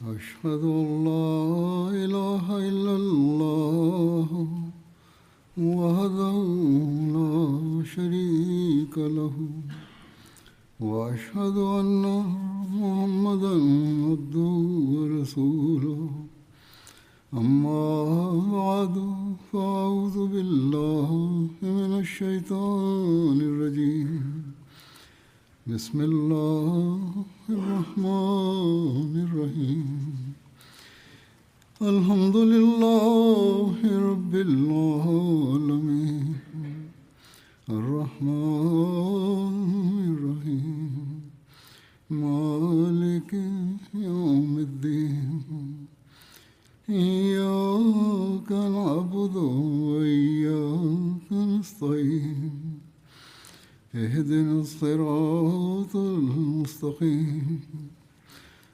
أشهد أن لا إله إلا الله وحده لا شريك له وأشهد أن محمدا عبده ورسوله أما بعد فأعوذ بالله من الشيطان الرجيم بسم الله الرحمن الرحيم الحمد لله رب العالمين الرحمن الرحيم مالك يوم الدين إياك نعبد وإياك نستعين اهدنا الصراط المستقيم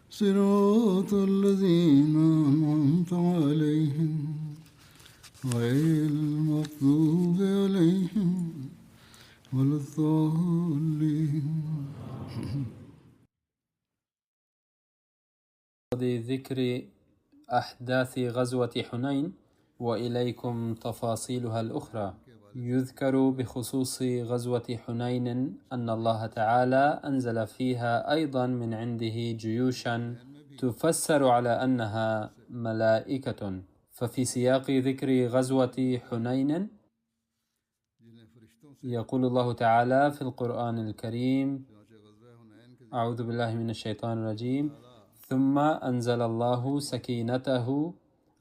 صراط الذين أنعمت عليهم غير المغضوب عليهم ولا الضالين. ذكر أحداث غزوة حنين وإليكم تفاصيلها الأخرى. يذكر بخصوص غزوة حنين أن الله تعالى أنزل فيها أيضا من عنده جيوشا تفسر على أنها ملائكة. ففي سياق ذكر غزوة حنين يقول الله تعالى في القرآن الكريم: أعوذ بالله من الشيطان الرجيم: ثم أنزل الله سكينته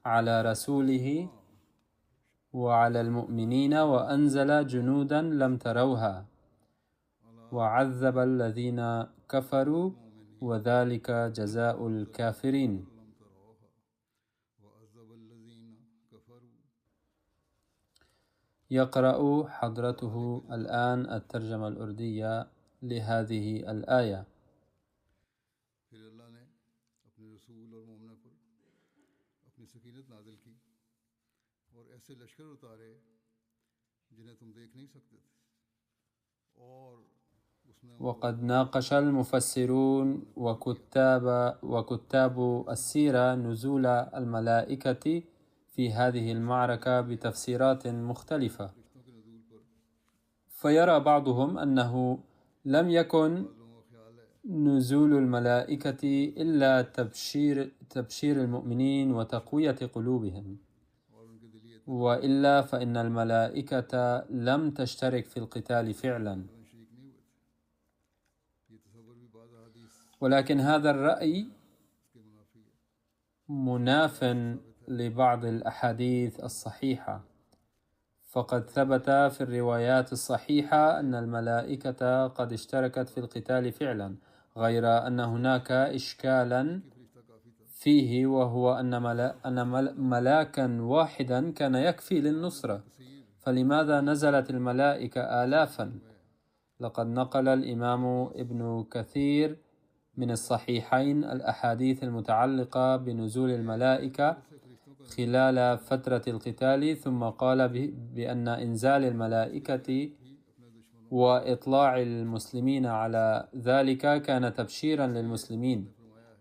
على رسوله وعلى المؤمنين وأنزل جنودا لم تروها وعذب الذين كفروا وذلك جزاء الكافرين. يقرأ حضرته الآن الترجمة الأردية لهذه الآية. फिर अल्लाह ने अपने रसूल और मोमिनों पर अपनी सकीनत नाजिल की और ऐसे लश्कर उतारे जिन्हें तुम देख नहीं सकते थे और وقد ناقش المفسرون وكتاب السيرة نزول الملائكة في هذه المعركة بتفسيرات مختلفة. فيرى بعضهم أنه لم يكن نزول الملائكة إلا تبشير المؤمنين وتقوية قلوبهم، وإلا فإن الملائكة لم تشترك في القتال فعلا. ولكن هذا الرأي مناف لبعض الأحاديث الصحيحة، فقد ثبت في الروايات الصحيحة أن الملائكة قد اشتركت في القتال فعلا، غير أن هناك إشكالا فيه، وهو أن ملاكا واحدا كان يكفي للنصرة، فلماذا نزلت الملائكة آلافا؟ لقد نقل الإمام ابن كثير من الصحيحين الأحاديث المتعلقة بنزول الملائكة خلال فترة القتال، ثم قال بأن إنزال الملائكة وإطلاع المسلمين على ذلك كان تبشيرا للمسلمين،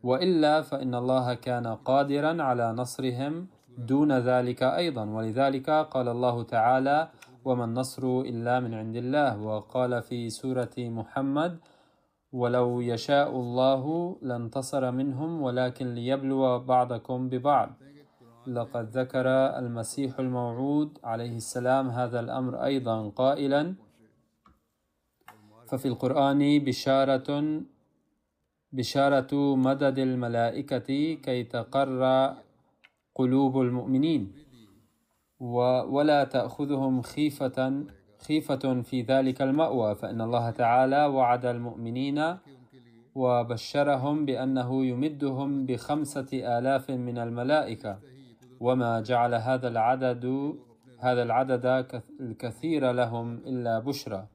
وإلا فإن الله كان قادرا على نصرهم دون ذلك أيضا. ولذلك قال الله تعالى: وما النصر إلا من عند الله. وقال في سورة محمد: ولو يشاء الله لانتصر منهم ولكن ليبلو بعضكم ببعض. لقد ذكر المسيح الموعود عليه السلام هذا الأمر أيضا قائلا: ففي القرآن بشارة مدد الملائكة كي تقر قلوب المؤمنين ولا تأخذهم خيفة في ذلك المأوى، فإن الله تعالى وعد المؤمنين وبشرهم بأنه يمدهم ب5,000 من الملائكة، وما جعل هذا العدد الكثير لهم إلا بشرى،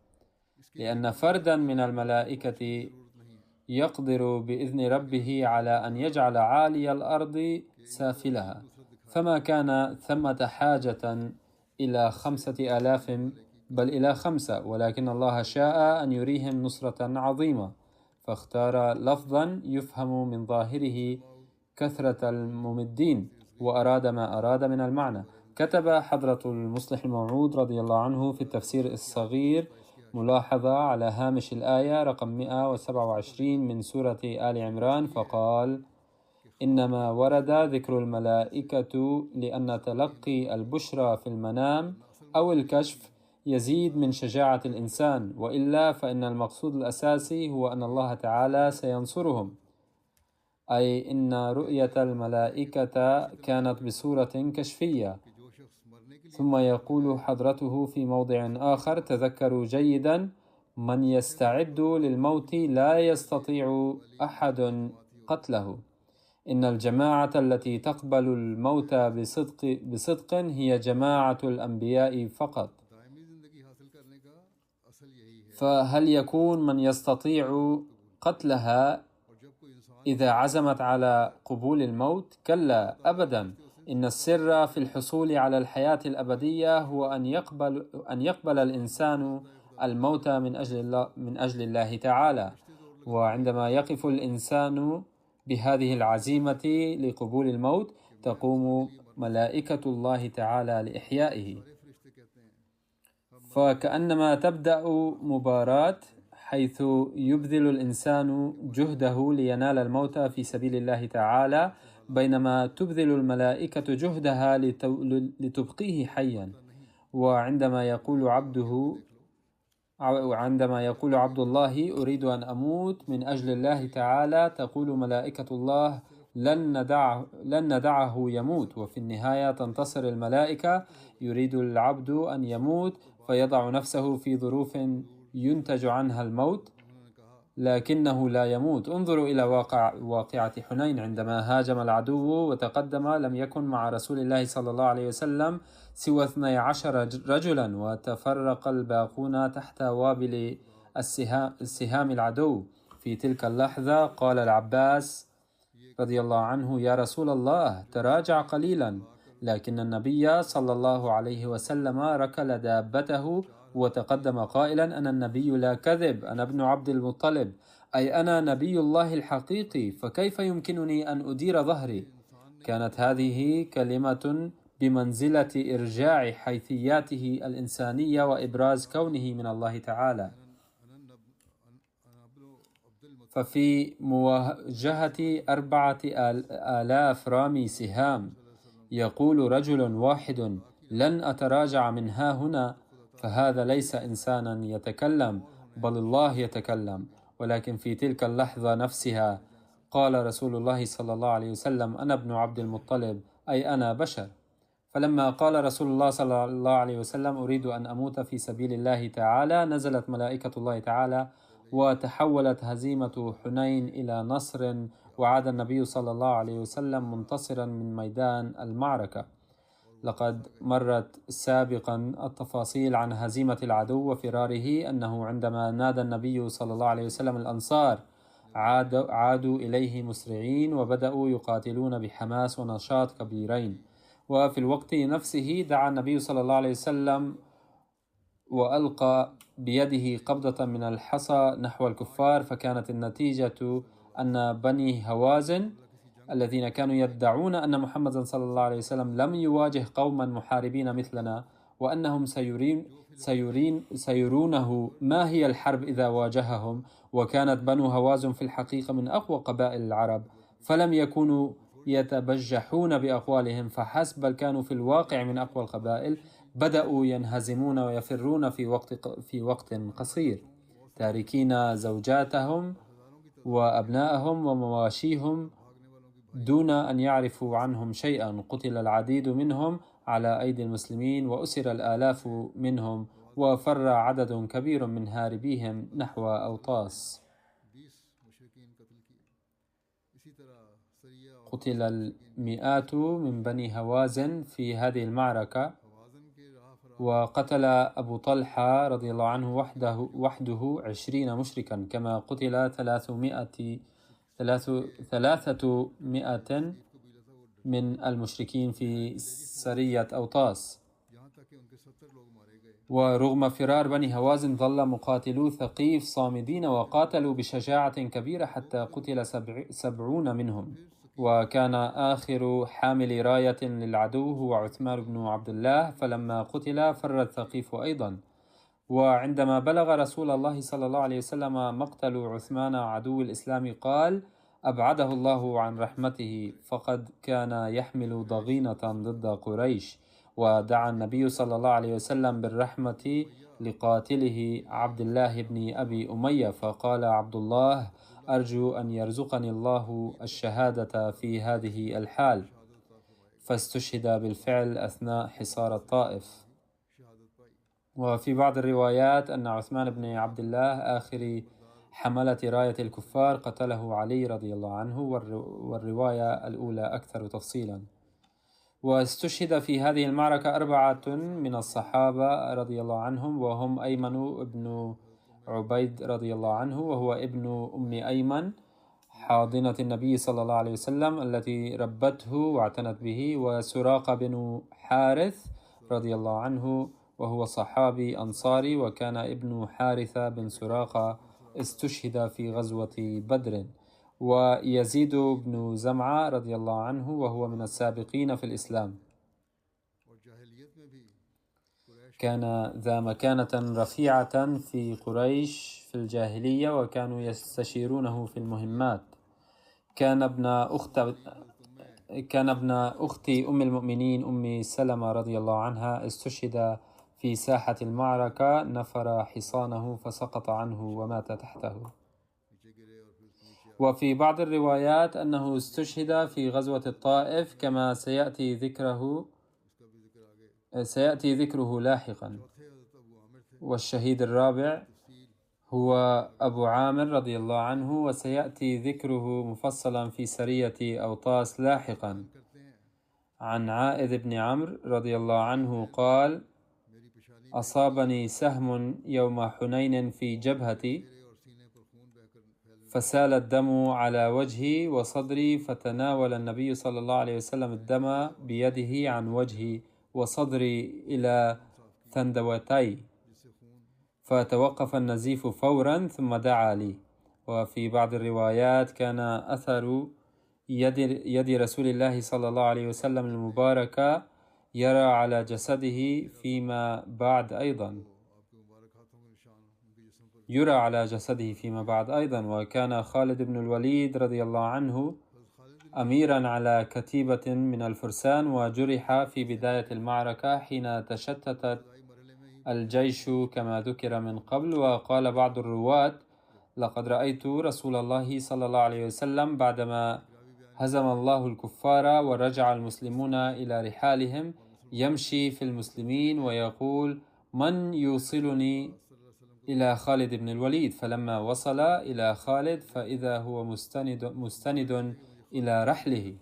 لأن فردا من الملائكة يقدر بإذن ربه على أن يجعل عالي الأرض سافلها، فما كان ثمة حاجة إلى 5,000 بل إلى 5، ولكن الله شاء أن يريهم نصرة عظيمة، فاختار لفظا يفهم من ظاهره كثرة الممدين، وأراد ما أراد من المعنى. كتب حضرة المصلح الموعود رضي الله عنه في التفسير الصغير ملاحظة على هامش الآية رقم 127 من سورة آل عمران، فقال: إنما ورد ذكر الملائكة لأن تلقي البشرى في المنام أو الكشف يزيد من شجاعة الإنسان، وإلا فإن المقصود الأساسي هو أن الله تعالى سينصرهم، أي إن رؤية الملائكة كانت بصورة كشفية. ثم يقول حضرته في موضع آخر: تذكروا جيدا، من يستعد للموت لا يستطيع أحد قتله. إن الجماعة التي تقبل الموت بصدق هي جماعة الأنبياء فقط. فهل يكون من يستطيع قتلها إذا عزمت على قبول الموت؟ كلا أبدا. إن السر في الحصول على الحياة الأبدية هو أن يقبل الإنسان الموت من أجل الله تعالى. وعندما يقف الإنسان بهذه العزيمة لقبول الموت تقوم ملائكة الله تعالى لإحيائه، فكأنما تبدأ مباراة حيث يبذل الإنسان جهده لينال الموت في سبيل الله تعالى، بينما تبذل الملائكة جهدها لتبقيه حيا. وعندما يقول عبد الله أريد أن أموت من أجل الله تعالى، تقول ملائكة الله لن ندعه يموت. وفي النهاية تنتصر الملائكة. يريد العبد أن يموت فيضع نفسه في ظروف ينتج عنها الموت، لكنه لا يموت. انظروا إلى واقعة حنين عندما هاجم العدو وتقدم، لم يكن مع رسول الله صلى الله عليه وسلم سوى 12 رجلا، وتفرق الباقون تحت وابل السهام العدو. في تلك اللحظة قال العباس رضي الله عنه: يا رسول الله تراجع قليلا. لكن النبي صلى الله عليه وسلم ركل دابته وتقدم قائلا: أنا النبي لا كذب، أنا ابن عبد المطلب، أي أنا نبي الله الحقيقي، فكيف يمكنني أن أدير ظهري؟ كانت هذه كلمة بمنزلة إرجاع حيثياته الإنسانية وإبراز كونه من الله تعالى. ففي مواجهة 4000 رامي سهام يقول رجل واحد: لن أتراجع من ها هنا، فهذا ليس إنسانا يتكلم، بل الله يتكلم. ولكن في تلك اللحظة نفسها قال رسول الله صلى الله عليه وسلم: أنا ابن عبد المطلب، أي أنا بشر. فلما قال رسول الله صلى الله عليه وسلم: أريد أن أموت في سبيل الله تعالى، نزلت ملائكة الله تعالى وتحولت هزيمة حنين إلى نصر، وعاد النبي صلى الله عليه وسلم منتصرا من ميدان المعركة. لقد مرت سابقا التفاصيل عن هزيمة العدو وفراره، أنه عندما نادى النبي صلى الله عليه وسلم الأنصار عادوا إليه مسرعين وبدأوا يقاتلون بحماس ونشاط كبيرين. وفي الوقت نفسه دعا النبي صلى الله عليه وسلم وألقى بيده قبضة من الحصى نحو الكفار، فكانت النتيجة أن بني هوازن الذين كانوا يدعون أن محمد صلى الله عليه وسلم لم يواجه قوما محاربين مثلنا، وأنهم سيرونه ما هي الحرب إذا واجههم، وكانت بنو هوازن في الحقيقة من أقوى قبائل العرب، فلم يكونوا يتبجحون بأقوالهم فحسب، بل كانوا في الواقع من أقوى القبائل، بدأوا ينهزمون ويفرون في وقت قصير، تاركين زوجاتهم وأبنائهم ومواشيهم دون أن يعرفوا عنهم شيئا. قتل العديد منهم على أيدي المسلمين، وأسر الآلاف منهم، وفر عدد كبير من هاربيهم نحو أوطاس. قتل المئات من بني هوازن في هذه المعركة، وقتل أبو طلحة رضي الله عنه وحده 20 مشركا، كما قتل 300 من المشركين في سرية أوطاس. ورغم فرار بني هوازن ظل مقاتلو ثقيف صامدين وقاتلوا بشجاعة كبيرة حتى قتل 70 منهم. وكان آخر حامل راية للعدو هو عثمان بن عبد الله، فلما قتل فر الثقيف أيضا. وعندما بلغ رسول الله صلى الله عليه وسلم مقتل عثمان عدو الإسلام قال: أبعده الله عن رحمته، فقد كان يحمل ضغينة ضد قريش. ودعا النبي صلى الله عليه وسلم بالرحمة لقاتله عبد الله بن أبي أمية، فقال عبد الله: أرجو أن يرزقني الله الشهادة في هذه الحال، فاستشهد بالفعل أثناء حصار الطائف. وفي بعض الروايات أن عثمان بن عبد الله آخر حملة راية الكفار قتله علي رضي الله عنه، والرواية الأولى أكثر تفصيلا. واستشهد في هذه المعركة 4 من الصحابة رضي الله عنهم، وهم أيمن بن عبيد رضي الله عنه، وهو ابن أم أيمن حاضنة النبي صلى الله عليه وسلم التي ربته واعتنت به، وسراقة بن حارث رضي الله عنه، وهو صحابي أنصاري، وكان ابن حارثة بن سراقة استشهد في غزوة بدر. ويزيد بن زمعة رضي الله عنه، وهو من السابقين في الإسلام، كان ذا مكانة رفيعة في قريش في الجاهلية، وكانوا يستشيرونه في المهمات. كان ابن أخت أم المؤمنين أم سلمة رضي الله عنها استشهد في ساحة المعركة، نفر حصانه فسقط عنه ومات تحته. وفي بعض الروايات أنه استشهد في غزوة الطائف، كما سيأتي ذكره لاحقا. والشهيد الرابع هو أبو عامر رضي الله عنه، وسيأتي ذكره مفصلا في سرية أوطاس لاحقا. عن عائذ بن عمرو رضي الله عنه قال: أصابني سهم يوم حنين في جبهتي، فسال الدم على وجهي وصدري، فتناول النبي صلى الله عليه وسلم الدم بيده عن وجهي وصدري إلى ثندوتي، فتوقف النزيف فورا ثم دعا لي. وفي بعض الروايات كان أثر يد رسول الله صلى الله عليه وسلم المباركة يرى على جسده فيما بعد أيضا. وكان خالد بن الوليد رضي الله عنه أميرا على كتيبة من الفرسان، وجرح في بداية المعركة حين تشتتت الجيش كما ذكر من قبل. وقال بعض الرواة: لقد رأيت رسول الله صلى الله عليه وسلم بعدما هزم الله الكفار ورجع المسلمون إلى رحالهم يمشي في المسلمين ويقول: من يوصلني إلى خالد بن الوليد؟ فلما وصل إلى خالد فإذا هو مستند إلى رحله،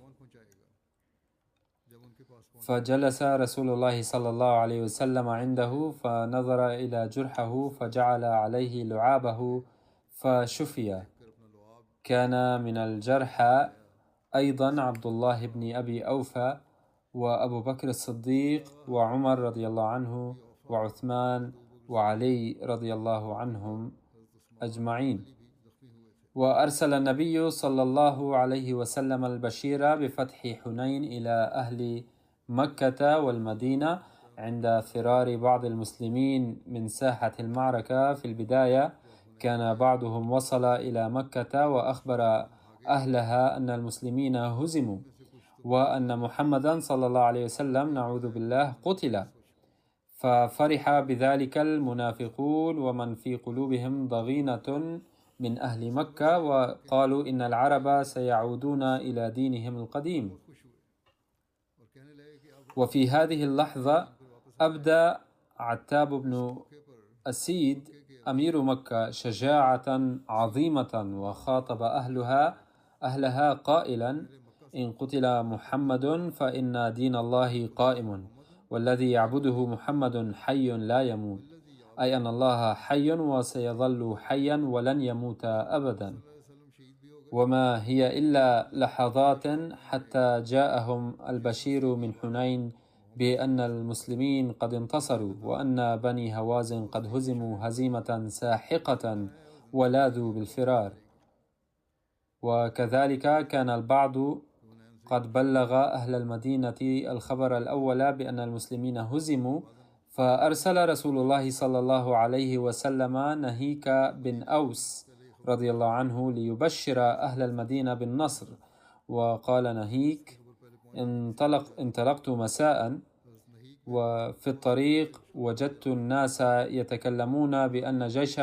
فجلس رسول الله صلى الله عليه وسلم عنده، فنظر إلى جرحه فجعل عليه لعابه فشفي. كان من الجرحى أيضا عبد الله بن أبي أوفى، وأبو بكر الصديق، وعمر رضي الله عنه، وعثمان، وعلي رضي الله عنهم أجمعين. وأرسل النبي صلى الله عليه وسلم البشير بفتح حنين إلى أهل مكة والمدينة عند فرار بعض المسلمين من ساحة المعركة. في البداية كان بعضهم وصل إلى مكة وأخبر أهلها أن المسلمين هزموا، وأن محمدا صلى الله عليه وسلم نعوذ بالله قتل، ففرح بذلك المنافقون ومن في قلوبهم ضغينة من أهل مكة، وقالوا إن العرب سيعودون إلى دينهم القديم. وفي هذه اللحظة أبدى عتاب بن أسيد أمير مكة شجاعة عظيمة، وخاطب أهلها قائلا: إن قتل محمد فإن دين الله قائم، والذي يعبده محمد حي لا يموت، أي أن الله حي وسيظل حيا ولن يموت أبدا. وما هي إلا لحظات حتى جاءهم البشير من حنين بأن المسلمين قد انتصروا، وأن بني هوازن قد هزموا هزيمة ساحقة ولاذوا بالفرار. وكذلك كان البعض قد بلغ أهل المدينة الخبر الأول بأن المسلمين هزموا، فأرسل رسول الله صلى الله عليه وسلم نهيك بن أوس رضي الله عنه ليبشر أهل المدينة بالنصر. وقال نهيك: انطلقت مساء، وفي الطريق وجدت الناس يتكلمون بأن جيش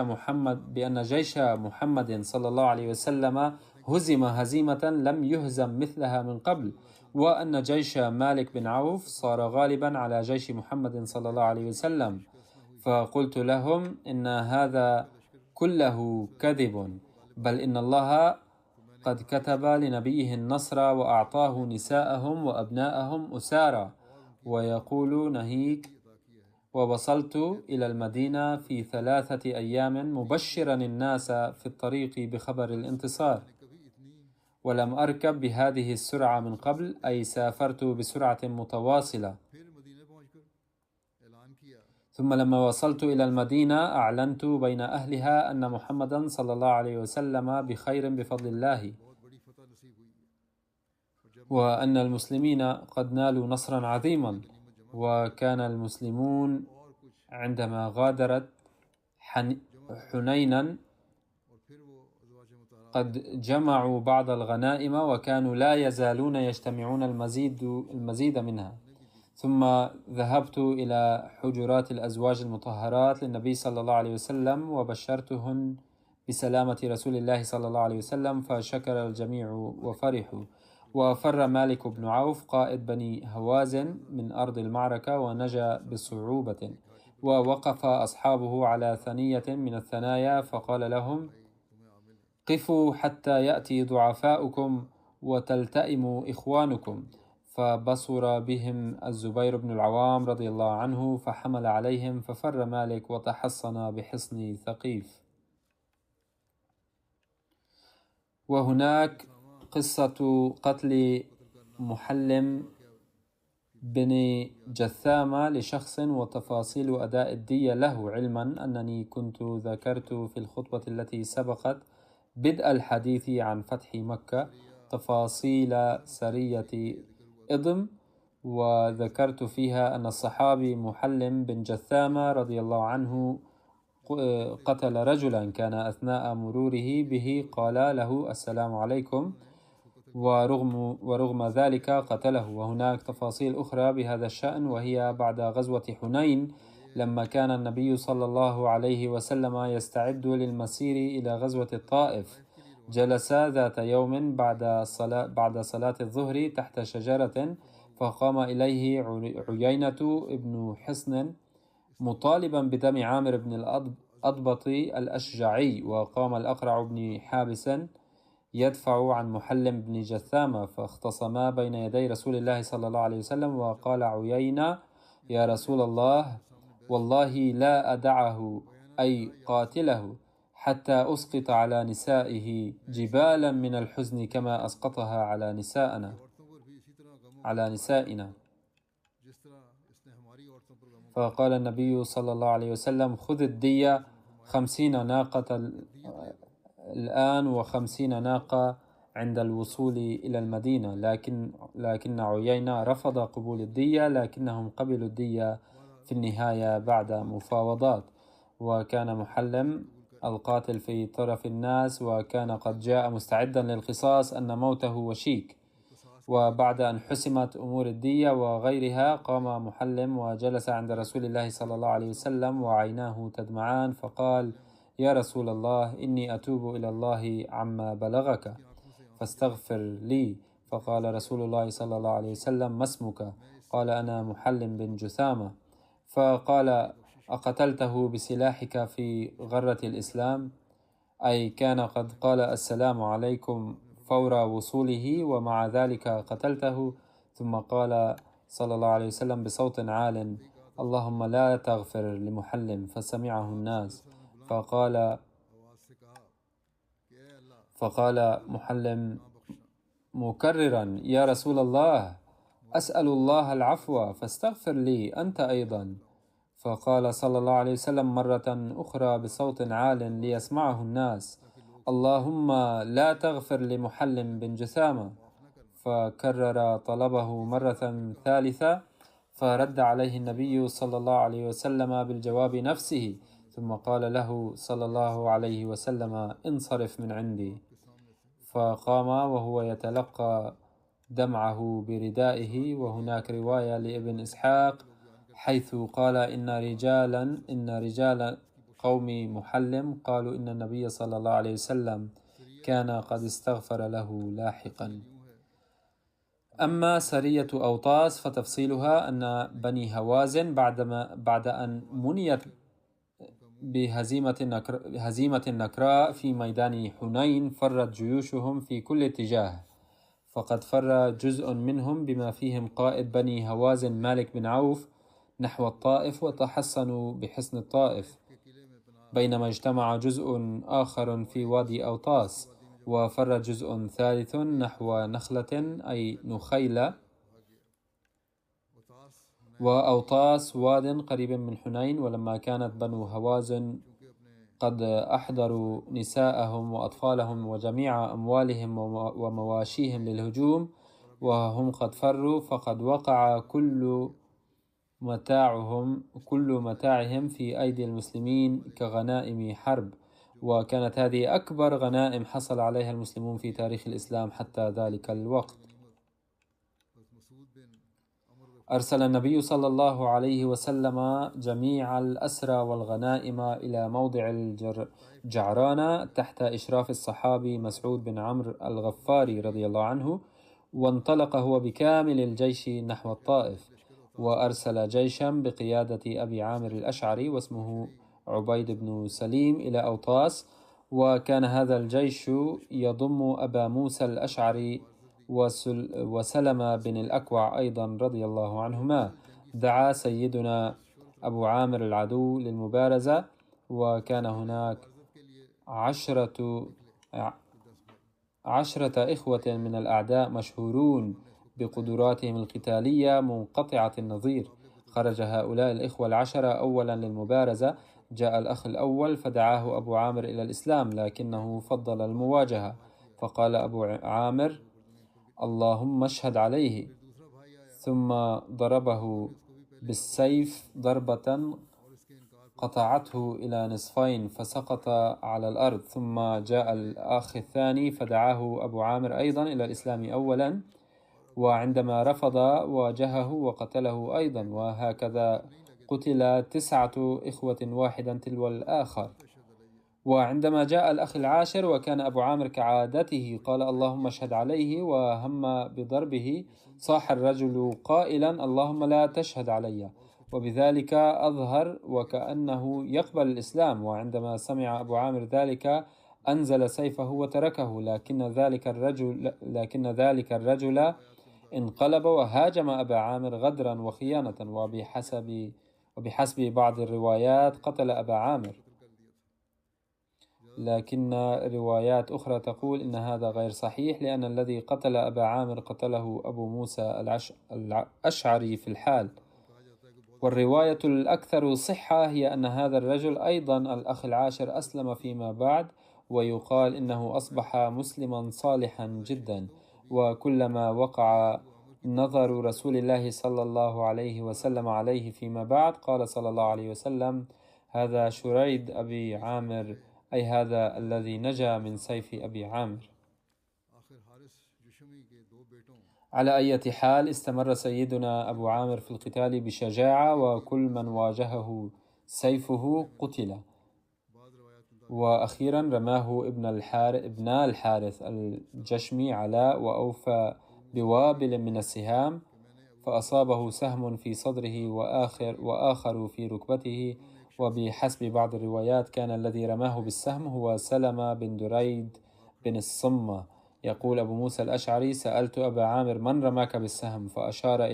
محمد صلى الله عليه وسلم هزم هزيمة لم يهزم مثلها من قبل، وأن جيش مالك بن عوف صار غالبا على جيش محمد صلى الله عليه وسلم. فقلت لهم: إن هذا كله كذب، بل إن الله قد كتب لنبيه النصر وأعطاه نساءهم وأبناءهم أسارى. ويقول نهيك: ووصلت إلى المدينة في 3 أيام مبشرا الناس في الطريق بخبر الانتصار، ولم أركب بهذه السرعة من قبل، أي سافرت بسرعة متواصلة. ثم لما وصلت إلى المدينة أعلنت بين أهلها أن محمدا صلى الله عليه وسلم بخير بفضل الله، وأن المسلمين قد نالوا نصرا عظيما. وكان المسلمون عندما غادرت حنينا قد جمعوا بعض الغنائم، وكانوا لا يزالون يجتمعون المزيد منها. ثم ذهبت إلى حجرات الأزواج المطهرات للنبي صلى الله عليه وسلم وبشرتهن بسلامة رسول الله صلى الله عليه وسلم، فشكر الجميع وفرحوا. وفر مالك بن عوف قائد بني هوازن من أرض المعركة ونجا بصعوبة، ووقف أصحابه على ثنية من الثنايا فقال لهم: قفوا حتى يأتي ضعفاؤكم وتلتئم إخوانكم. فبصر بهم الزبير بن العوام رضي الله عنه فحمل عليهم، ففر مالك وتحصن بحصن ثقيف. وهناك قصة قتل محلم بن جثامة لشخص وتفاصيل أداء الدية له، علما أنني كنت ذكرت في الخطبة التي سبقت بدء الحديث عن فتح مكة تفاصيل سرية إضم، وذكرت فيها أن الصحابي محلم بن جثامة رضي الله عنه قتل رجلا كان أثناء مروره به قال له: السلام عليكم، ورغم ذلك قتله. وهناك تفاصيل أخرى بهذا الشأن، وهي بعد غزوة حنين لما كان النبي صلى الله عليه وسلم يستعد للمسير إلى غزوة الطائف، جلس ذات يوم بعد صلاة الظهر تحت شجرة، فقام إليه عيينة ابن حصن مطالبا بدم عامر بن الأضبط الأشجعي، وقام الأقرع بن حابس يدفع عن محلم بن جثامة، فاختصما بين يدي رسول الله صلى الله عليه وسلم. وقال عيينة: يا رسول الله، والله لا أدعه أي قاتله حتى أسقط على نسائه جبالا من الحزن كما أسقطها على نسائنا. فقال النبي صلى الله عليه وسلم: خذ الدية 50 ناقة الآن و50 ناقة عند الوصول إلى المدينة. لكن عيينة رفض قبول الدية، لكنهم قبلوا الدية في النهاية بعد مفاوضات. وكان محلم القاتل في طرف الناس، وكان قد جاء مستعدا للقصاص أن موته وشيك. وبعد أن حسمت أمور الدية وغيرها قام محلم وجلس عند رسول الله صلى الله عليه وسلم وعيناه تدمعان، فقال: يا رسول الله، إني أتوب إلى الله عما بلغك فاستغفر لي. فقال رسول الله صلى الله عليه وسلم: ما اسمك؟ قال: أنا محلم بن جثامة. فقال: أقتلته بسلاحك في غرة الإسلام؟ أي كان قد قال السلام عليكم فور وصوله ومع ذلك قتلته. ثم قال صلى الله عليه وسلم بصوت عال: اللهم لا تغفر لمحلم. فسمعه الناس، فقال محلم مكررا: يا رسول الله، أسأل الله العفو فاستغفر لي أنت أيضا. فقال صلى الله عليه وسلم مرة أخرى بصوت عال ليسمعه الناس: اللهم لا تغفر لمحلم بن جثامة. فكرر طلبه مرة ثالثة، فرد عليه النبي صلى الله عليه وسلم بالجواب نفسه، ثم قال له صلى الله عليه وسلم: انصرف من عندي. فقام وهو يتلقى دمعه بردائه. وهناك رواية لابن إسحاق حيث قال: إن رجال قوم محلم قالوا إن النبي صلى الله عليه وسلم كان قد استغفر له لاحقا. أما سرية أوطاس فتفصيلها أن بني هوازن بعد أن منيت بهزيمة النكراء في ميدان حنين فرت جيوشهم في كل اتجاه، فقد فر جزء منهم بما فيهم قائد بني هوازن مالك بن عوف نحو الطائف وتحصنوا بحصن الطائف، بينما اجتمع جزء آخر في وادي أوطاس، وفر جزء ثالث نحو نخلة أي نخيلة، وأوطاس واد قريب من حنين. ولما كانت بنو هوازن قد أحضروا نساءهم وأطفالهم وجميع أموالهم ومواشيهم للهجوم وهم قد فروا، فقد وقع كل متاعهم في أيدي المسلمين كغنائم حرب، وكانت هذه أكبر غنائم حصل عليها المسلمون في تاريخ الإسلام حتى ذلك الوقت. أرسل النبي صلى الله عليه وسلم جميع الأسرى والغنائم إلى موضع الجعرانة تحت إشراف الصحابي مسعود بن عمرو الغفاري رضي الله عنه، وانطلق هو بكامل الجيش نحو الطائف، وأرسل جيشا بقيادة أبي عامر الأشعري واسمه عبيد بن سليم إلى أوطاس، وكان هذا الجيش يضم أبا موسى الأشعري وسلم بن الأكوع أيضا رضي الله عنهما. دعا سيدنا أبو عامر العدو للمبارزة، وكان هناك عشرة إخوة من الأعداء مشهورون بقدراتهم القتالية منقطعة النظير. خرج هؤلاء الإخوة العشرة أولا للمبارزة. جاء الأخ الأول فدعاه أبو عامر إلى الإسلام، لكنه فضل المواجهة، فقال أبو عامر: اللهم اشهد عليه، ثم ضربه بالسيف ضربة قطعته إلى نصفين فسقط على الأرض. ثم جاء الأخ الثاني فدعاه أبو عامر أيضا إلى الإسلام أولا، وعندما رفض واجهه وقتله أيضا، وهكذا قتل 9 إخوة واحدا تلو الآخر. وعندما جاء الأخ العاشر وكان أبو عامر كعادته قال: اللهم اشهد عليه، وهم بضربه، صاح الرجل قائلا: اللهم لا تشهد علي، وبذلك أظهر وكأنه يقبل الإسلام. وعندما سمع أبو عامر ذلك أنزل سيفه وتركه، لكن ذلك الرجل انقلب وهاجم أبا عامر غدرا وخيانة، وبحسب بعض الروايات قتل أبا عامر، لكن روايات أخرى تقول إن هذا غير صحيح، لأن الذي قتل أبا عامر قتله أبو موسى الأشعري في الحال. والرواية الأكثر صحة هي أن هذا الرجل أيضا الأخ العاشر أسلم فيما بعد، ويقال إنه أصبح مسلما صالحا جدا. وكلما وقع نظر رسول الله صلى الله عليه وسلم عليه فيما بعد قال صلى الله عليه وسلم: هذا شريد أبي عامر، أي هذا الذي نجا من سيف أبي عامر. على أي حال استمر سيدنا أبو عامر في القتال بشجاعة، وكل من واجهه سيفه قتل. وأخيرا رماه ابن الحارث الجشمي علاء وأوفى بوابل من السهام، فأصابه سهم في صدره وآخر في ركبته. وبحسب بعض الروايات كان الذي رماه بالسهم هو سلمة بن دريد بن الصمة. يقول أبو موسى الأشعري: سألت أبا عامر من رماك بالسهم؟ فأشار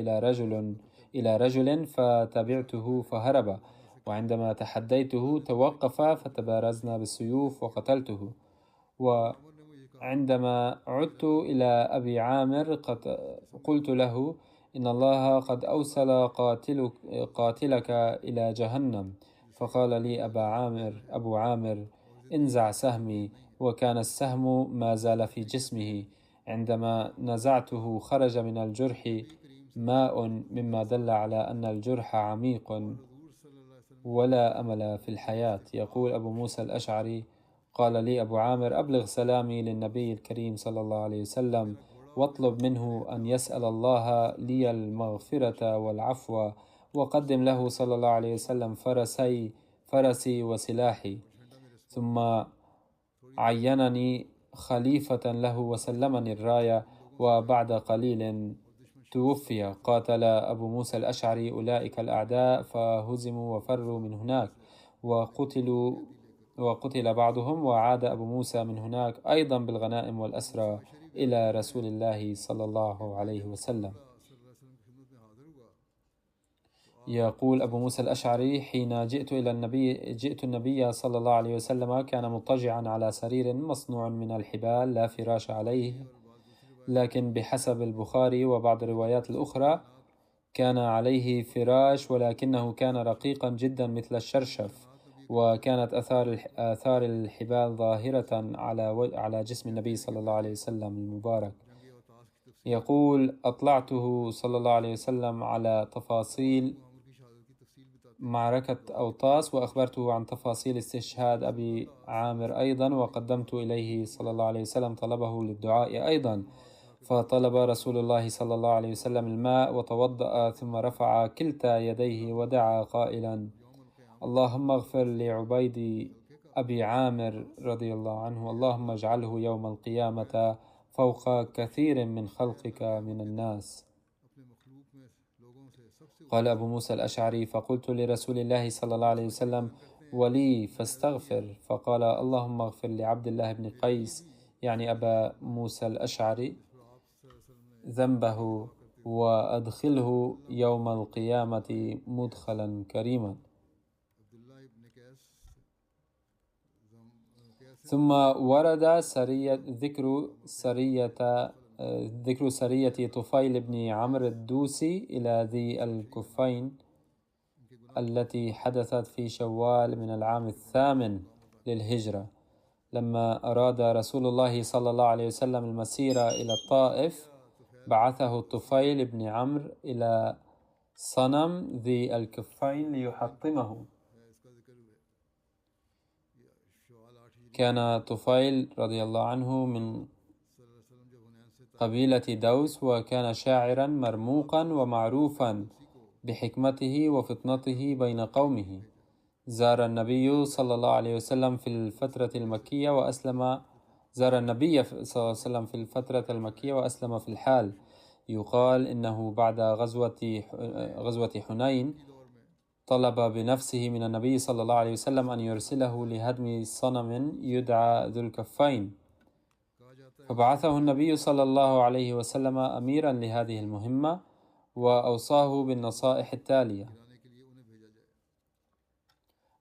إلى رجل فتبعته فهرب، وعندما تحديته توقف فتبارزنا بالسيوف وقتلته. وعندما عدت إلى أبي عامر قلت له: إن الله قد أوصل قاتلك إلى جهنم. فقال لي أبو عامر: انزع سهمي، وكان السهم ما زال في جسمه. عندما نزعته خرج من الجرح ماء مما دل على أن الجرح عميق ولا أمل في الحياة. يقول أبو موسى الأشعري: قال لي أبو عامر: أبلغ سلامي للنبي الكريم صلى الله عليه وسلم واطلب منه أن يسأل الله لي المغفرة والعفو، وقدم له صلى الله عليه وسلم فرسي وسلاحي. ثم عينني خليفة له وسلمني الراية، وبعد قليل توفي. قاتل أبو موسى الأشعري أولئك الأعداء فهزموا وفروا من هناك وقتل بعضهم، وعاد أبو موسى من هناك أيضا بالغنائم والأسرى إلى رسول الله صلى الله عليه وسلم. يقول أبو موسى الأشعري: حين جئت النبي صلى الله عليه وسلم كان مضطجعا على سرير مصنوع من الحبال لا فراش عليه، لكن بحسب البخاري وبعض الروايات الأخرى كان عليه فراش، ولكنه كان رقيقا جدا مثل الشرشف، وكانت آثار الحبال ظاهرة على جسم النبي صلى الله عليه وسلم المبارك. يقول: أطلعته صلى الله عليه وسلم على تفاصيل معركة أوطاس، وأخبرته عن تفاصيل استشهاد أبي عامر أيضا، وقدمت إليه صلى الله عليه وسلم طلبه للدعاء أيضا. فطلب رسول الله صلى الله عليه وسلم الماء وتوضأ، ثم رفع كلتا يديه ودعا قائلا: اللهم اغفر لعبيد أبي عامر رضي الله عنه، اللهم اجعله يوم القيامة فوق كثير من خلقك من الناس. قال أبو موسى الأشعري: فقلت لرسول الله صلى الله عليه وسلم: ولي فاستغفر. فقال: اللهم اغفر لعبد الله بن قيس، يعني أبا موسى الأشعري، ذنبه وأدخله يوم القيامة مدخلا كريما. ثم ورد ذكر سرية طفيل بن عمرو الدوسي إلى ذي الكفين التي حدثت في شوال من العام 8 للهجرة، لما أراد رسول الله صلى الله عليه وسلم المسير إلى الطائف، بعثه طفيل بن عمرو إلى صنم ذي الكفين ليحطمه. كان طفيل رضي الله عنه من قبيلة دوس، وكان شاعرا مرموقا ومعروفا بحكمته وفطنته بين قومه. زار النبي صلى الله عليه وسلم في الفترة المكية وأسلم في الحال. يقال إنه بعد غزوة حنين طلب بنفسه من النبي صلى الله عليه وسلم أن يرسله لهدم صنم يدعى ذو الكفين، فبعثه النبي صلى الله عليه وسلم أميرا لهذه المهمة، وأوصاه بالنصائح التالية: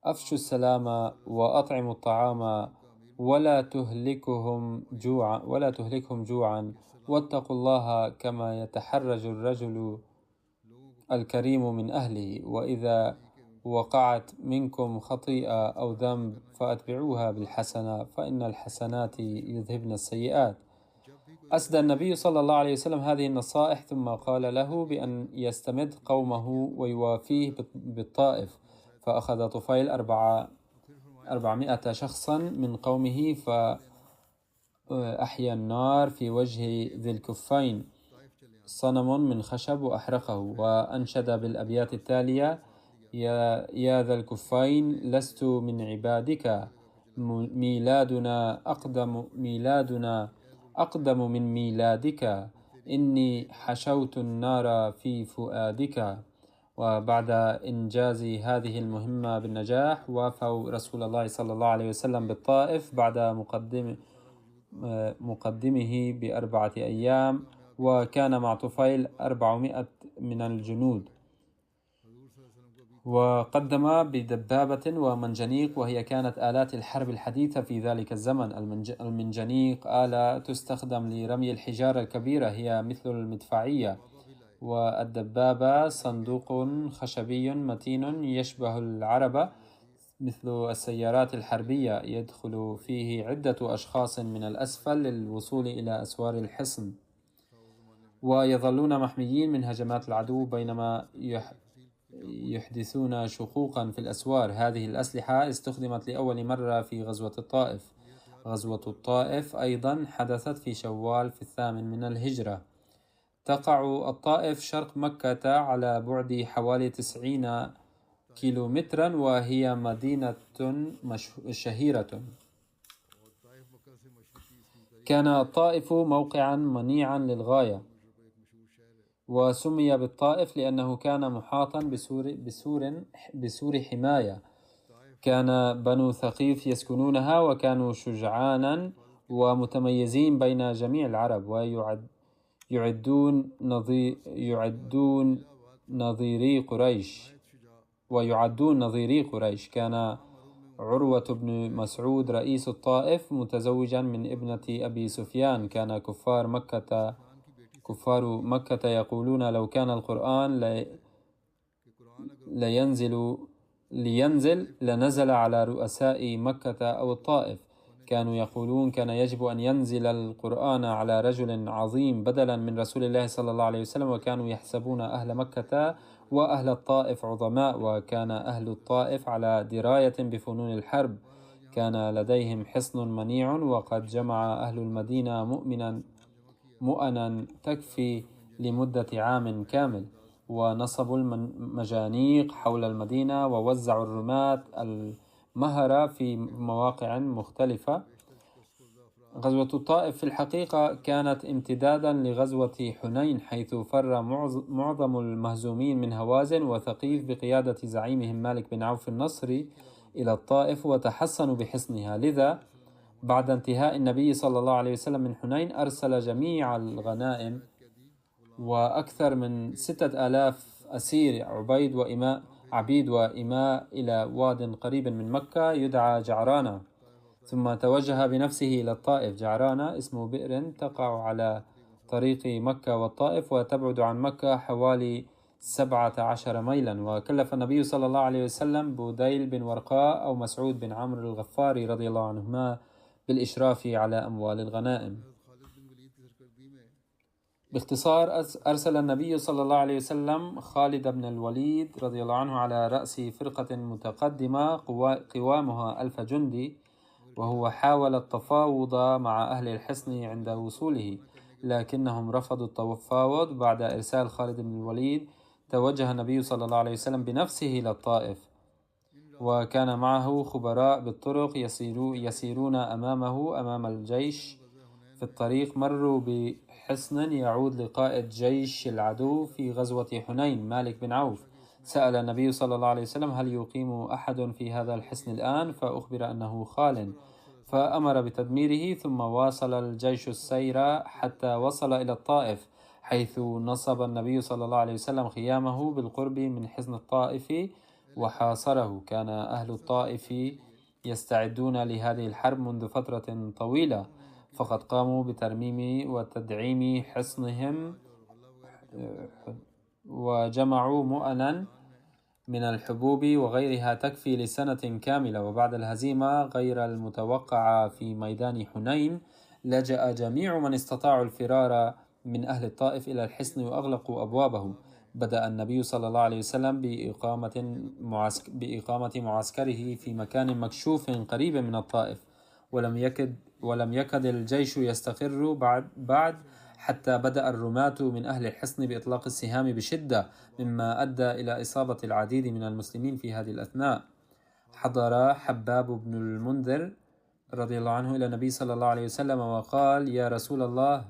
أفشوا السلام وأطعموا الطعام ولا تهلكهم جوعا، واتقوا الله كما يتحرج الرجل الكريم من أهله، وإذا وقعت منكم خطيئة أو ذنب فأتبعوها بالحسنة، فإن الحسنات يذهبن السيئات. أسدى النبي صلى الله عليه وسلم هذه النصائح، ثم قال له بأن يستمد قومه ويوافيه بالطائف، فأخذ طفيل 400 شخصا من قومه فأحيا النار في وجه ذي الكفين، صنم من خشب، وأحرقه، وأنشد بالأبيات التالية: يا ذا الكفين لست من عبادك، ميلادنا أقدم من ميلادك، إني حشوت النار في فؤادك. وبعد إنجاز هذه المهمة بالنجاح، وافوا رسول الله صلى الله عليه وسلم بالطائف بعد مقدمه ب4 أيام، وكان مع طفيل 400 من الجنود، وقدم بدبابة ومنجنيق، وهي كانت آلات الحرب الحديثة في ذلك الزمن. المنجنيق آلة تستخدم لرمي الحجارة الكبيرة، هي مثل المدفعية، والدبابة صندوق خشبي متين يشبه العربة، مثل السيارات الحربية يدخل فيه عدة أشخاص من الأسفل للوصول إلى أسوار الحصن، ويظلون محميين من هجمات العدو بينما يحدثون شقوقا في الأسوار. هذه الأسلحة استخدمت لأول مرة في غزوة الطائف. غزوة الطائف أيضا حدثت في شوال في 8 من الهجرة. تقع الطائف شرق مكة على بعد حوالي 90 كيلومترا، وهي مدينة شهيرة. كان الطائف موقعا منيعا للغاية، وسمي بالطائف لأنه كان محاطا بسور حماية. كان بنو ثقيف يسكنونها، وكانوا شجعانا ومتميزين بين جميع العرب، ويعدون نظيري قريش. كان عروة بن مسعود رئيس الطائف متزوجا من ابنة أبي سفيان. كان كفار مكة يقولون لو كان القرآن لينزل لنزل على رؤساء مكة أو الطائف. كانوا يقولون كان يجب أن ينزل القرآن على رجل عظيم بدلا من رسول الله صلى الله عليه وسلم، وكانوا يحسبون أهل مكة وأهل الطائف عظماء، وكان أهل الطائف على دراية بفنون الحرب. كان لديهم حصن منيع، وقد جمع أهل المدينة مؤنا تكفي لمدة عام كامل، ونصبوا المجانيق حول المدينة، ووزعوا الرماة المهرة في مواقع مختلفة. غزوة الطائف في الحقيقة كانت امتدادا لغزوة حنين، حيث فر معظم المهزومين من هوازن وثقيف بقيادة زعيمهم مالك بن عوف النصري إلى الطائف، وتحصنوا بحصنها. لذا بعد انتهاء النبي صلى الله عليه وسلم من حنين أرسل جميع الغنائم وأكثر من 6000 أسير عبيد وإماء إلى واد قريب من مكة يدعى جعرانة، ثم توجه بنفسه إلى الطائف. جعرانة اسم بئر تقع على طريق مكة والطائف، وتبعد عن مكة حوالي 17 ميلا. وكلف النبي صلى الله عليه وسلم بوديل بن ورقاء أو مسعود بن عمرو الغفاري رضي الله عنهما بالإشراف على أموال الغنائم. باختصار، أرسل النبي صلى الله عليه وسلم خالد بن الوليد رضي الله عنه على رأس فرقة متقدمة قوامها 1000 جندي، وهو حاول التفاوض مع أهل الحصن عند وصوله، لكنهم رفضوا التفاوض. بعد إرسال خالد بن الوليد توجه النبي صلى الله عليه وسلم بنفسه إلى الطائف، وكان معه خبراء بالطرق يسيرون أمام الجيش. في الطريق مروا بحصن يعود لقائد جيش العدو في غزوة حنين مالك بن عوف. سأل النبي صلى الله عليه وسلم هل يقيم أحد في هذا الحصن الآن؟ فأخبر أنه خال، فأمر بتدميره. ثم واصل الجيش السير حتى وصل إلى الطائف، حيث نصب النبي صلى الله عليه وسلم خيامه بالقرب من حصن الطائف وحاصره. كان أهل الطائف يستعدون لهذه الحرب منذ فترة طويلة، فقد قاموا بترميم وتدعيم حصنهم، وجمعوا مؤنا من الحبوب وغيرها تكفي لسنة كاملة. وبعد الهزيمة غير المتوقعة في ميدان حنين، لجأ جميع من استطاعوا الفرار من أهل الطائف إلى الحصن وأغلقوا أبوابه. بدأ النبي صلى الله عليه وسلم بإقامة معسكره في مكان مكشوف قريب من الطائف، ولم يكد الجيش يستقر بعد حتى بدأ الرماة من أهل الحصن بإطلاق السهام بشدة، مما أدى إلى إصابة العديد من المسلمين في هذه الأثناء. حضر حباب بن المنذر رضي الله عنه إلى النبي صلى الله عليه وسلم وقال: يا رسول الله،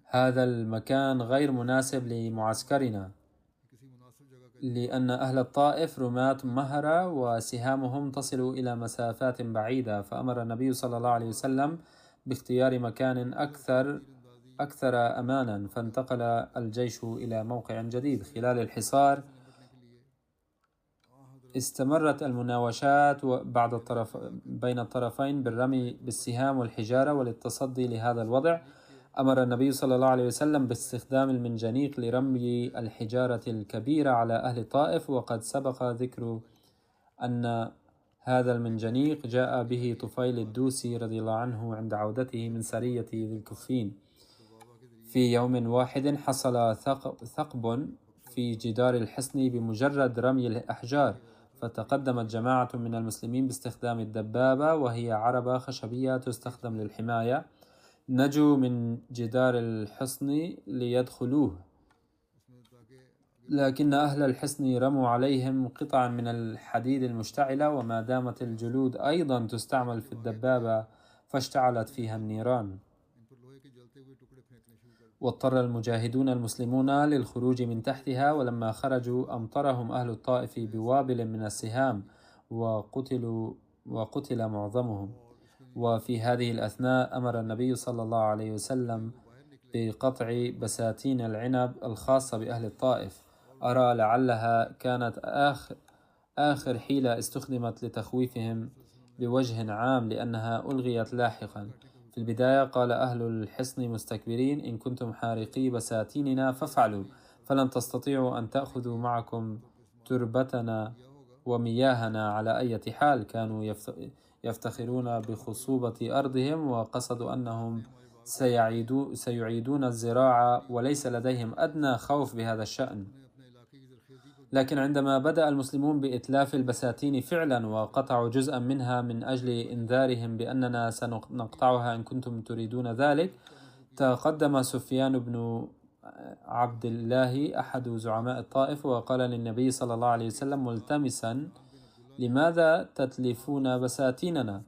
هذا المكان غير مناسب لمعسكرنا، لأن أهل الطائف رماة مهرة وسهامهم تصل إلى مسافات بعيدة. فأمر النبي صلى الله عليه وسلم باختيار مكان أكثر أمانا، فانتقل الجيش إلى موقع جديد. خلال الحصار استمرت المناوشات بين الطرفين بالرمي بالسهام والحجارة وللتصدي لهذا الوضع. أمر النبي صلى الله عليه وسلم باستخدام المنجنيق لرمي الحجارة الكبيرة على أهل الطائف، وقد سبق ذكر أن هذا المنجنيق جاء به طفيل الدوسي رضي الله عنه عند عودته من سرية ذي الكفين. في يوم واحد حصل ثقب في جدار الحصن بمجرد رمي الأحجار، فتقدمت جماعة من المسلمين باستخدام الدبابة، وهي عربة خشبية تستخدم للحماية. نجوا من جدار الحصن ليدخلوه، لكن أهل الحصن رموا عليهم قطعا من الحديد المشتعلة، وما دامت الجلود أيضا تستعمل في الدبابة فاشتعلت فيها النيران. واضطر المجاهدون المسلمون للخروج من تحتها، ولما خرجوا أمطرهم أهل الطائف بوابل من السهام وقتل معظمهم. وفي هذه الأثناء أمر النبي صلى الله عليه وسلم بقطع بساتين العنب الخاصة بأهل الطائف. أرى لعلها كانت آخر حيلة استخدمت لتخويفهم بوجه عام، لأنها ألغيت لاحقا. في البداية قال أهل الحصن مستكبرين: إن كنتم حارقي بساتيننا فافعلوا، فلن تستطيعوا أن تأخذوا معكم تربتنا ومياهنا على أي حال. كانوا يفتخرون بخصوبة أرضهم، وقصدوا أنهم سيعيدون الزراعة، وليس لديهم أدنى خوف بهذا الشأن. لكن عندما بدأ المسلمون بإتلاف البساتين فعلا وقطعوا جزءا منها من أجل إنذارهم بأننا سنقطعها إن كنتم تريدون ذلك، تقدم سفيان بن عبد الله أحد زعماء الطائف وقال للنبي صلى الله عليه وسلم ملتمسا: لماذا تتلفون بساتيننا؟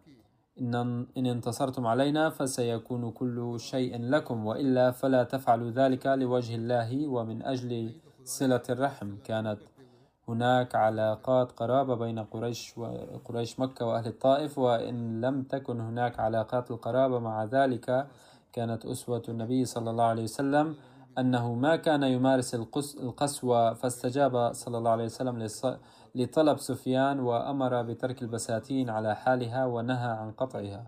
إن انتصرتم علينا فسيكون كل شيء لكم، وإلا فلا تفعلوا ذلك لوجه الله ومن أجل صلة الرحم. كانت هناك علاقات قرابة بين قريش مكة وأهل الطائف، وإن لم تكن هناك علاقات القرابة، مع ذلك كانت أسوة النبي صلى الله عليه وسلم أنه ما كان يمارس القسوة، فاستجاب صلى الله عليه وسلم لطلب سفيان وأمر بترك البساتين على حالها ونهى عن قطعها.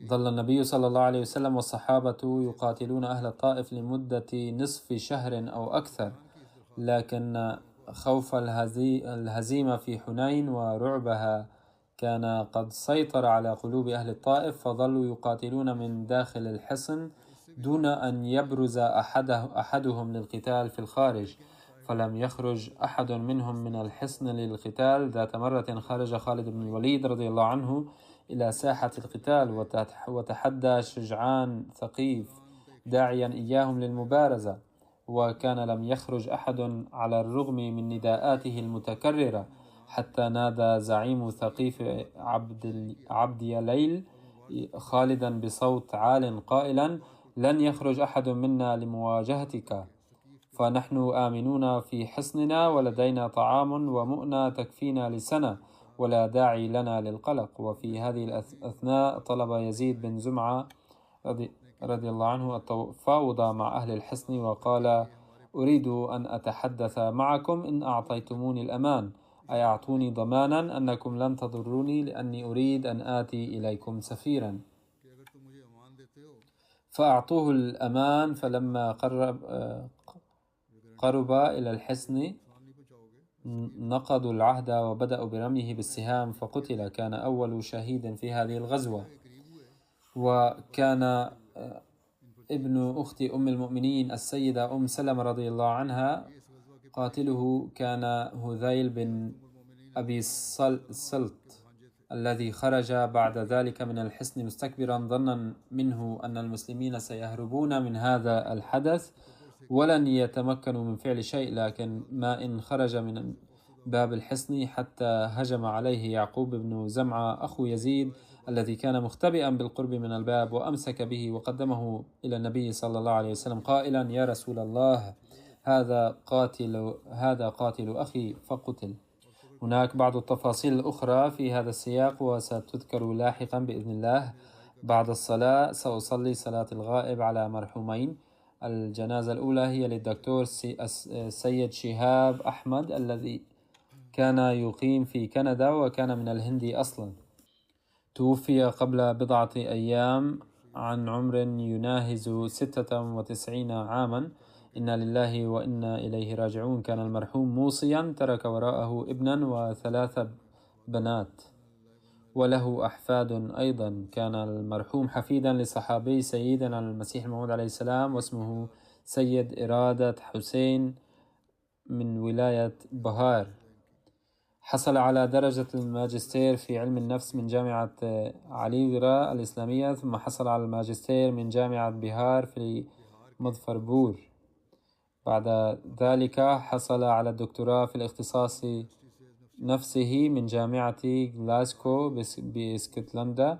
ظل النبي صلى الله عليه وسلم والصحابة يقاتلون أهل الطائف لمدة نصف شهر أو أكثر، لكن خوف الهزيمة في حنين ورعبها كان قد سيطر على قلوب أهل الطائف، فظلوا يقاتلون من داخل الحصن دون أن يبرز أحدهم للقتال في الخارج. فلم يخرج أحد منهم من الحصن للقتال. ذات مرة خرج خالد بن الوليد رضي الله عنه إلى ساحة القتال وتحدى شجعان ثقيف داعيا إياهم للمبارزة، وكان لم يخرج أحد على الرغم من نداءاته المتكررة، حتى نادى زعيم ثقيف عبد يليل خالدا بصوت عال قائلا: لن يخرج أحد منا لمواجهتك، فنحن آمنون في حصننا ولدينا طعام ومؤنة تكفينا لسنة، ولا داعي لنا للقلق. وفي هذه الأثناء طلب يزيد بن زمعة رضي الله عنه التفاوض مع أهل الحصن وقال: أريد أن أتحدث معكم إن أعطيتموني الأمان، أي أعطوني ضمانا أنكم لن تضروني، لأني أريد أن آتي إليكم سفيرا. فأعطوه الأمان. فلما قرب إلى الحصن نقضوا العهد وبدأوا برميه بالسهام فقتل. كان أول شهيد في هذه الغزوة. وكان ابن أخت أم المؤمنين السيدة أم سلمة رضي الله عنها قاتله كان هذيل بن أبي السلط، الذي خرج بعد ذلك من الحصن مستكبرا ظنا منه أن المسلمين سيهربون من هذا الحدث ولن يتمكنوا من فعل شيء، لكن ما إن خرج من باب الحصن حتى هجم عليه يعقوب بن زمعة أخو يزيد الذي كان مختبئا بالقرب من الباب، وأمسك به وقدمه إلى النبي صلى الله عليه وسلم قائلا: يا رسول الله، هذا قاتل أخي فقتل. هناك بعض التفاصيل الأخرى في هذا السياق وستذكر لاحقا بإذن الله. بعد الصلاة سأصلي صلاة الغائب على مرحومين. الجنازة الأولى هي للدكتور سيد شهاب أحمد الذي كان يقيم في كندا وكان من الهند أصلا. توفي قبل بضعة أيام عن عمر يناهز 96 عاما. إنا لله وإنا إليه راجعون. كان المرحوم موصيا، ترك وراءه ابنا و3 بنات، وله أحفاد أيضا. كان المرحوم حفيدا لصحابي سيدنا المسيح الموعود عليه السلام، واسمه سيد إرادة حسين من ولاية بهار. حصل على درجة الماجستير في علم النفس من جامعة عليغرا الإسلامية، ثم حصل على الماجستير من جامعة بهار في مظفربور. بعد ذلك حصل على الدكتوراه في الاختصاص نفسه من جامعة غلاسكو باسكتلندا.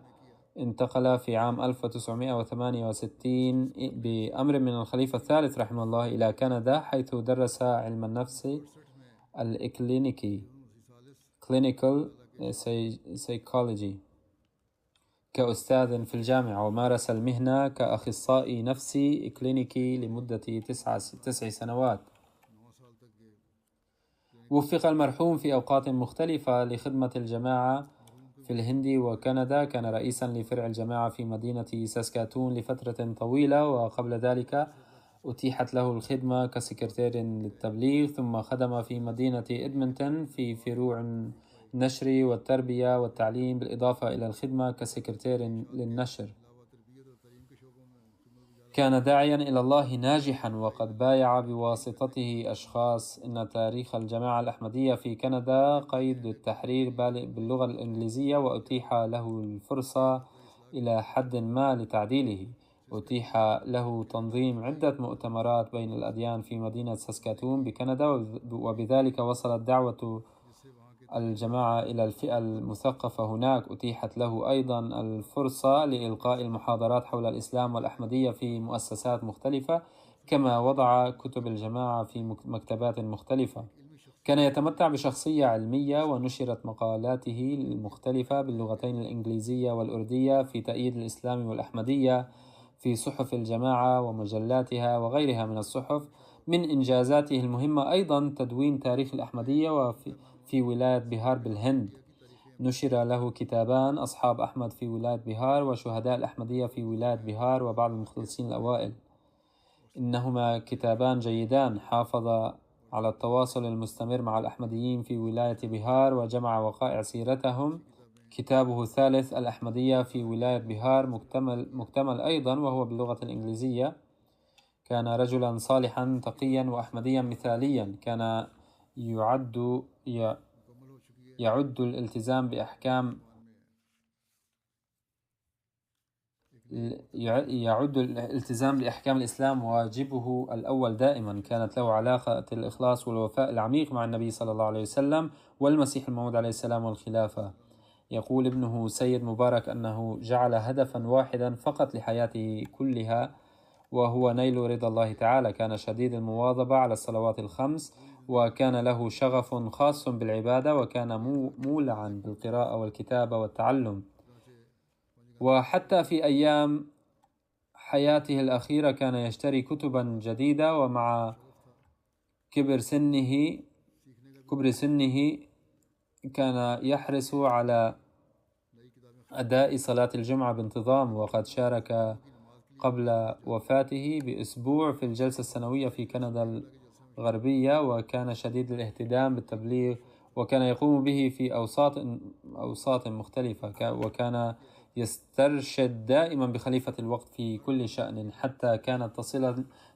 انتقل في عام 1968 بأمر من الخليفة الثالث رحمه الله إلى كندا، حيث درس علم النفس الإكلينيكي Clinical Psychology كأستاذ في الجامعة، ومارس المهنة كأخصائي نفسي كلينيكي لمدة 9 سنوات. وفق المرحوم في أوقات مختلفة لخدمة الجماعة في الهند وكندا. كان رئيسا لفرع الجماعة في مدينة ساسكاتون لفترة طويلة، وقبل ذلك أتيحت له الخدمة كسكرتير للتبليغ، ثم خدم في مدينة إدمنتون في فروع النشر والتربية والتعليم، بالإضافة إلى الخدمة كسكرتير للنشر. كان داعيا إلى الله ناجحا، وقد بايع بواسطته أشخاص. إن تاريخ الجماعة الأحمدية في كندا قيد التحرير باللغة الإنجليزية، وأتيح له الفرصة إلى حد ما لتعديله. أتيح له تنظيم عدة مؤتمرات بين الأديان في مدينة ساسكاتون بكندا، وبذلك وصلت دعوة الجماعة إلى الفئة المثقفة هناك. أتيحت له أيضا الفرصة لإلقاء المحاضرات حول الإسلام والأحمدية في مؤسسات مختلفة، كما وضع كتب الجماعة في مكتبات مختلفة. كان يتمتع بشخصية علمية، ونشرت مقالاته المختلفة باللغتين الإنجليزية والأردية في تأييد الإسلام والأحمدية في صحف الجماعة ومجلاتها وغيرها من الصحف. من إنجازاته المهمة أيضا تدوين تاريخ الأحمدية في ولاية بهار بالهند. نشر له كتابان: أصحاب أحمد في ولاية بهار، وشهداء الأحمدية في ولاية بهار وبعض المخلصين الأوائل. إنهما كتابان جيدان. حافظ على التواصل المستمر مع الأحمديين في ولاية بهار، وجمع وقائع سيرتهم. كتابه الثالث الأحمدية في ولاية بهار مكتمل أيضا، وهو باللغة الإنجليزية. كان رجلا صالحا تقيا وأحمديا مثاليا. كان يعد الالتزام بأحكام الإسلام واجبه الأول دائما. كانت له علاقة الإخلاص والوفاء العميق مع النبي صلى الله عليه وسلم والمسيح الموعود عليه السلام والخلافة. يقول ابنه سيد مبارك أنه جعل هدفا واحدا فقط لحياته كلها، وهو نيل رضا الله تعالى. كان شديد المواظبة على الصلوات الخمس، وكان له شغف خاص بالعبادة، وكان مولعا بالقراءة والكتابة والتعلم. وحتى في أيام حياته الأخيرة كان يشتري كتبا جديدة، ومع كبر سنه كان يحرص على أداء صلاة الجمعة بانتظام. وقد شارك قبل وفاته بأسبوع في الجلسة السنوية في كندا الغربية، وكان شديد الاهتمام بالتبليغ، وكان يقوم به في أوساط مختلفة، وكان يسترشد دائما بخليفة الوقت في كل شأن، حتى كانت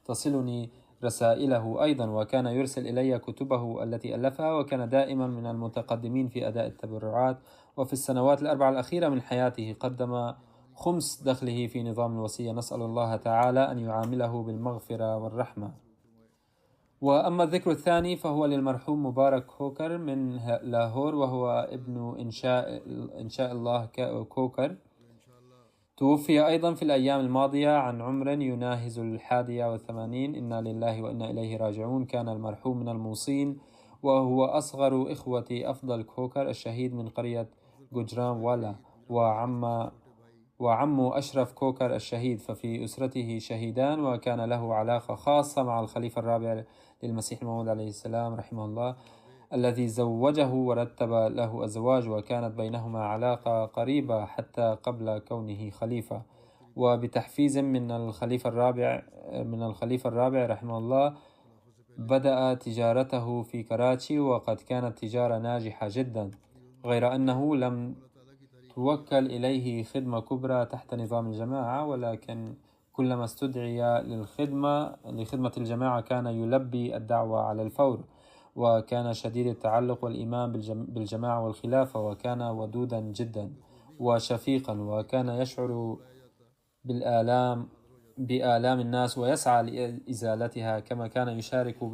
تصلني رسائله أيضا، وكان يرسل إلي كتبه التي ألفها، وكان دائما من المتقدمين في أداء التبرعات. وفي السنوات ال4 الأخيرة من حياته قدم خمس دخله في نظام الوصية. نسأل الله تعالى أن يعامله بالمغفرة والرحمة. وأما الذكر الثاني فهو للمرحوم مبارك كوكر من لاهور، وهو ابن إنشاء الله كوكر. توفي أيضا في الأيام الماضية عن عمر يناهز 81. إنا لله وإنا إليه راجعون. كان المرحوم من الموصين، وهو أصغر إخوة أفضل كوكر الشهيد من قرية جوجران والا، وعم أشرف كوكر الشهيد. ففي أسرته شهيدان، وكان له علاقة خاصة مع الخليفة الرابع للمسيح الموعود عليه السلام رحمه الله الذي زوجه ورتب له الزواج، وكانت بينهما علاقة قريبة حتى قبل كونه خليفة. وبتحفيز من الخليفة الرابع رحمه الله بدأ تجارته في كراتشي، وقد كانت تجارة ناجحة جدا، غير أنه لم توكل إليه خدمة كبرى تحت نظام الجماعة، ولكن كلما استدعي لخدمة الجماعة كان يلبي الدعوة على الفور، وكان شديد التعلق والإيمان بالجماعة والخلافة، وكان ودودا جدا وشفيقا، وكان يشعر بآلام الناس ويسعى لإزالتها، كما كان يشارك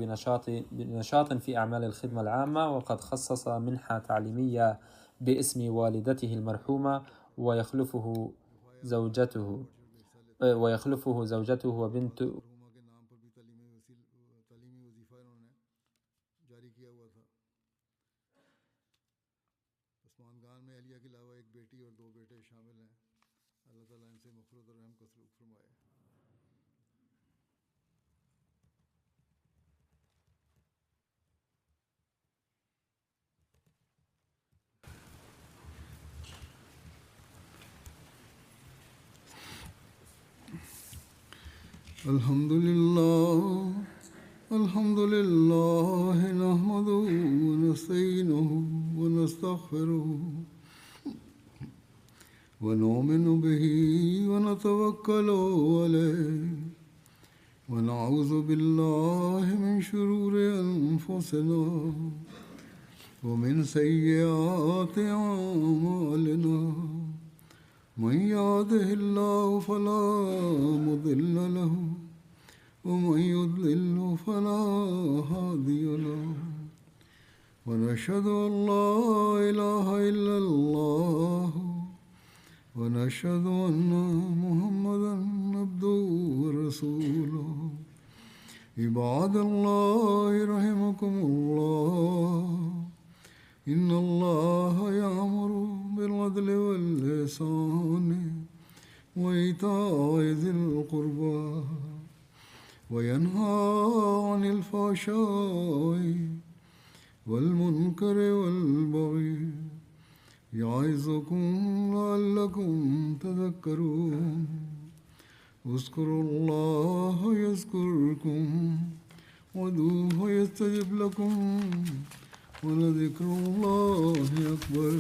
بنشاط في أعمال الخدمة العامة. وقد خصص منحة تعليمية باسم والدته المرحومة، ويخلفه زوجته وبنت الحمد لله نحمده ونستعينه ونستغفره ونؤمن به ونتوكل عليه ونعوذ بالله من شرور أنفسنا ومن سيئات أعمالنا. من يهده الله فلا مضل له ومن يضلل فلا هادي له. ونشهد أن لا إله إلا الله ونشهد أن محمدا عبده ورسوله. عباد الله رحمكم الله، إن الله يأمر بالعدل والإحسان وإيتاء ذي القربى وينهى عن الفحشاء والمنكر والبغي يعظكم لعلكم تذكرون. اذكروا الله يذكركم وادعوه يستجب لكم ولذكر الله أكبر.